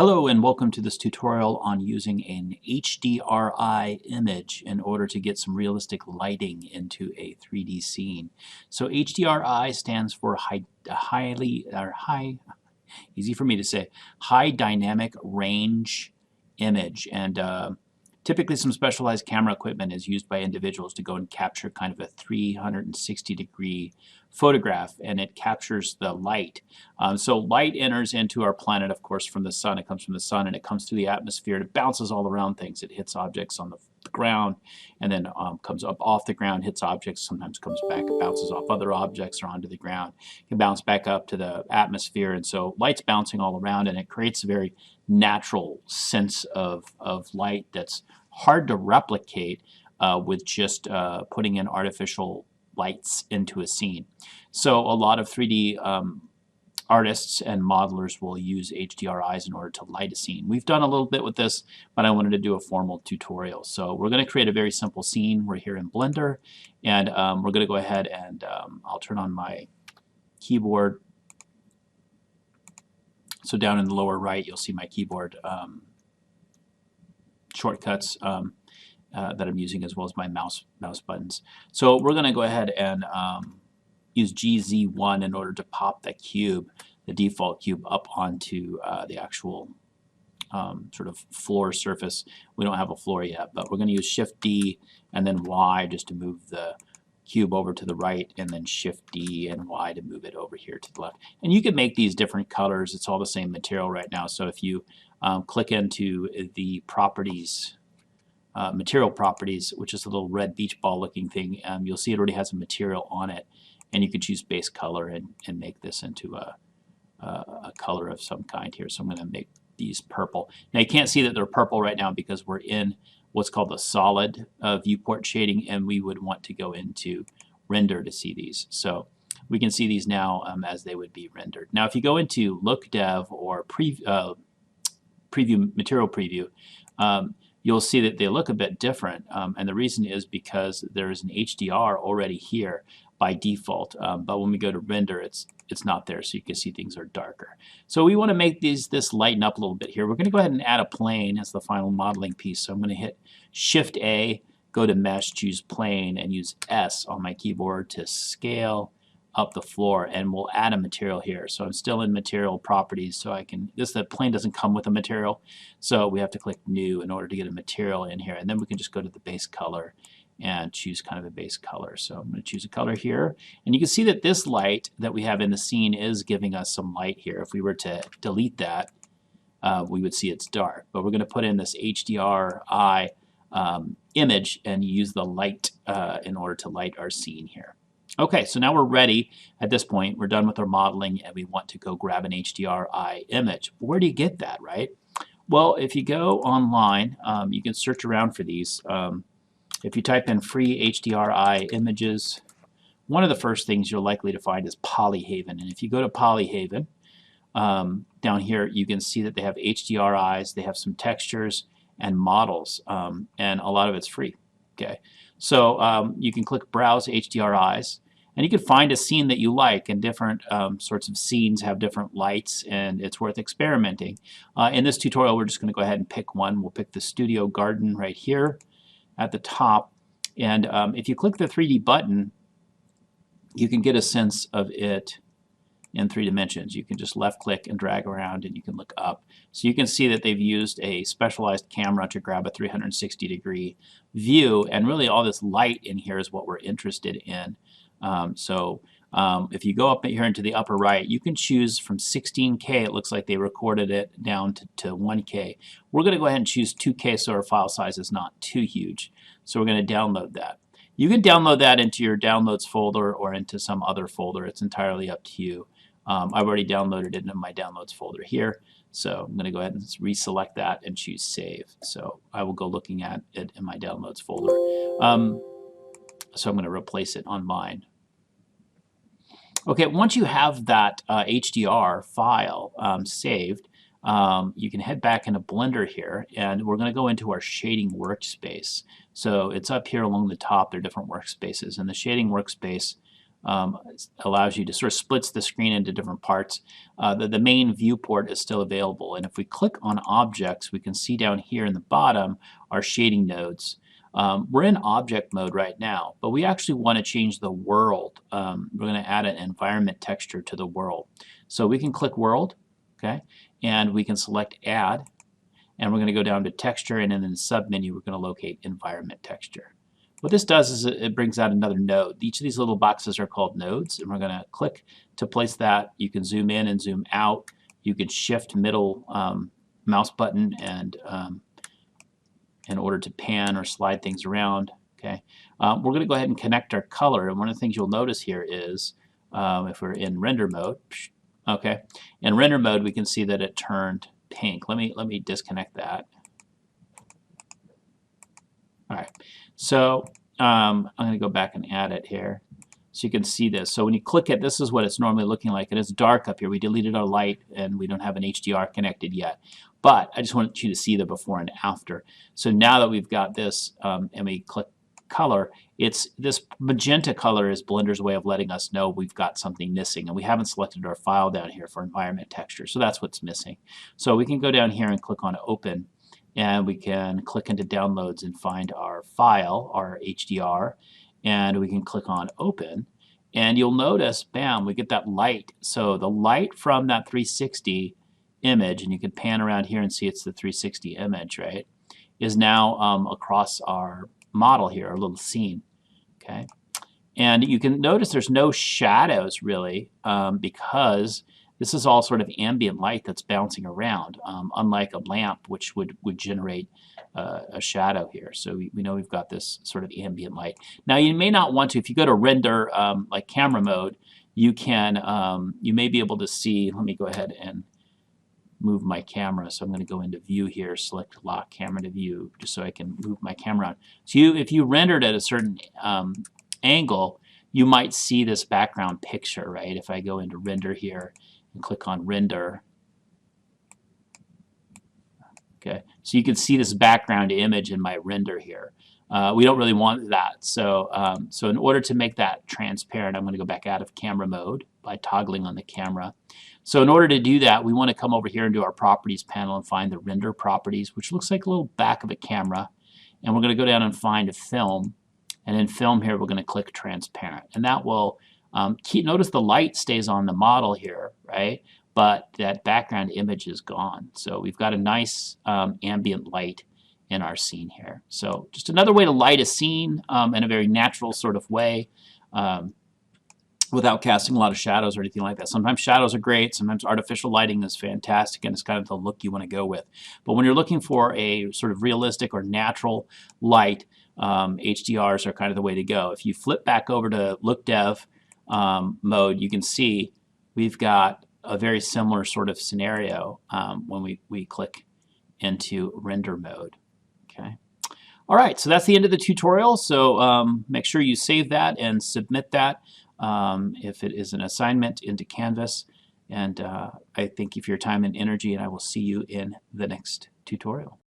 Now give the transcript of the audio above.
Hello and welcome to this tutorial on using an HDRI image in order to get some realistic lighting into a 3D scene. So HDRI stands for easy for me to say, high dynamic range image, and typically some specialized camera equipment is used by individuals to go and capture kind of a 360-degree photograph, and it captures the light. So light enters into our planet, of course, from the sun. It comes from the sun and it comes through the atmosphere and it bounces all around things. It hits objects on the ground and then comes up off the ground, hits objects, sometimes comes back, bounces off other objects or onto the ground. It can bounce back up to the atmosphere, and so light's bouncing all around, and it creates a very natural sense of light that's hard to replicate with just putting in artificial lights into a scene. So a lot of 3D artists and modelers will use HDRIs in order to light a scene. We've done a little bit with this, but I wanted to do a formal tutorial. So we're going to create a very simple scene. We're here in Blender, and we're going to go ahead and I'll turn on my keyboard. So down in the lower right, you'll see my keyboard shortcuts that I'm using, as well as my mouse buttons. So we're going to go ahead and use GZ1 in order to pop the cube, the default cube, up onto the actual sort of floor surface. We don't have a floor yet, but we're going to use Shift D and then Y just to move the cube over to the right, and then Shift D and Y to move it over here to the left. And you can make these different colors. It's all the same material right now. So if you click into the properties, material properties, which is a little red beach ball looking thing, you'll see it already has a material on it, and you could choose base color and make this into a color of some kind here. So I'm going to make these purple. Now you can't see that they're purple right now because we're in what's called the solid viewport shading, and we would want to go into render to see these. So we can see these now as they would be rendered. Now if you go into look dev or preview material preview, you'll see that they look a bit different, and the reason is because there is an HDR already here by default, but when we go to render, it's not there, so you can see things are darker. So we want to make this lighten up a little bit here. We're going to go ahead and add a plane as the final modeling piece. So I'm going to hit Shift A, go to Mesh, choose Plane, and use S on my keyboard to scale up the floor, and we'll add a material here. So I'm still in material properties, so I can, the plane doesn't come with a material, so we have to click new in order to get a material in here, and then we can just go to the base color and choose kind of a base color. So I'm going to choose a color here, and you can see that this light that we have in the scene is giving us some light here. If we were to delete that, we would see it's dark, but we're going to put in this HDRI image and use the light in order to light our scene here. Okay, so now we're ready. At this point, we're done with our modeling, and we want to go grab an HDRI image. Where do you get that, right? Well, if you go online, you can search around for these. If you type in free HDRI images, one of the first things you're likely to find is Polyhaven. And if you go to Polyhaven, down here you can see that they have HDRIs, they have some textures and models, and a lot of it's free. Okay, so you can click Browse HDRIs, and you can find a scene that you like, and different sorts of scenes have different lights, and it's worth experimenting. In this tutorial, we're just going to go ahead and pick one. We'll pick the Studio Garden right here at the top, and if you click the 3D button, you can get a sense of it in 3 dimensions. You can just left click and drag around, and you can look up. So you can see that they've used a specialized camera to grab a 360-degree view, and really all this light in here is what we're interested in. If you go up here into the upper right, you can choose from 16K, it looks like they recorded it, down to 1K. We're going to go ahead and choose 2K so our file size is not too huge. So we're going to download that. You can download that into your downloads folder or into some other folder. It's entirely up to you. I've already downloaded it in my downloads folder here. So I'm going to go ahead and reselect that and choose save. So I will go looking at it in my downloads folder. So I'm going to replace it on mine. Okay, once you have that HDR file saved, you can head back into Blender here, and we're going to go into our shading workspace. So it's up here along the top. There are different workspaces, and the shading workspace allows you to sort of splits the screen into different parts. The main viewport is still available, and if we click on objects, we can see down here in the bottom our shading nodes. We're in object mode right now, but we actually want to change the world. We're going to add an environment texture to the world. So we can click world, okay, and we can select add, and we're going to go down to texture, and then in the submenu we're going to locate environment texture. What this does is it brings out another node. Each of these little boxes are called nodes, and we're going to click to place that. You can zoom in and zoom out. You can shift middle mouse button and in order to pan or slide things around. Okay, we're going to go ahead and connect our color, and one of the things you'll notice here is if we're in render mode, okay, in render mode we can see that it turned pink. Let me disconnect that. All right, so I'm going to go back and add it here so you can see this. So when you click it, this is what it's normally looking like, and it's dark up here. We deleted our light and we don't have an HDR connected yet, but I just wanted you to see the before and after. So now that we've got this and we click color, this magenta color is Blender's way of letting us know we've got something missing, and we haven't selected our file down here for environment texture, so that's what's missing. So we can go down here and click on open, and we can click into downloads and find our file, our HDR, and we can click on open, and you'll notice, bam, we get that light. So the light from that 360 image, and you can pan around here and see it's the 360 image, right, is now across our model here, our little scene. Okay, and you can notice there's no shadows really because this is all sort of ambient light that's bouncing around, unlike a lamp which would generate a shadow here. So we know we've got this sort of ambient light. Now you may not want to, if you go to render like camera mode, you can you may be able to see, let me go ahead and move my camera. So I'm going to go into view here, select lock camera to view, just so I can move my camera on. So if you rendered at a certain angle, you might see this background picture, right? If I go into render here and click on render, okay, so you can see this background image in my render here. We don't really want that, so so in order to make that transparent, I'm going to go back out of camera mode by toggling on the camera. So in order to do that, we want to come over here into our properties panel and find the render properties, which looks like a little back of a camera, and we're going to go down and find a film, and in film here we're going to click transparent, and that will notice the light stays on the model here, right, but that background image is gone. So we've got a nice ambient light in our scene here. So just another way to light a scene in a very natural sort of way without casting a lot of shadows or anything like that. Sometimes shadows are great, sometimes artificial lighting is fantastic, and it's kind of the look you want to go with. But when you're looking for a sort of realistic or natural light, HDRs are kind of the way to go. If you flip back over to look dev mode, you can see we've got a very similar sort of scenario when we click into render mode. Okay. All right, so that's the end of the tutorial. So make sure you save that and submit that if it is an assignment into Canvas. And I thank you for your time and energy, and I will see you in the next tutorial.